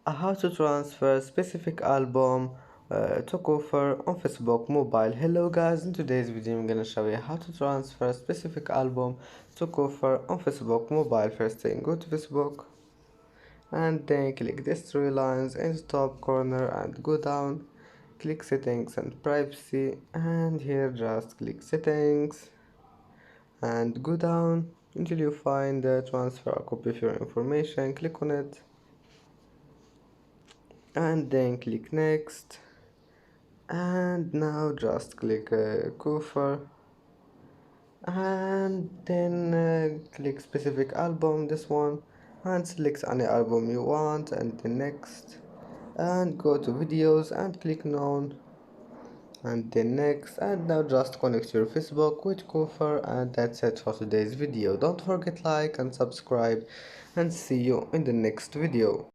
How to transfer specific album to Koofr on Facebook mobile. Hello guys, in today's video I'm gonna show you how to transfer a specific album to Koofr on Facebook mobile. First thing, go to Facebook and then click these three lines in the top corner and go down, click settings and privacy, and here just click settings and go down until you find the transfer or copy of your information. Click on it and then click next, and now just click Koofr and then click specific album, this one, and select any album you want and then next, and go to videos and click none and then next, and now just connect your Facebook with Koofr, and that's it for today's video. Don't forget like and subscribe, and see you in the next video.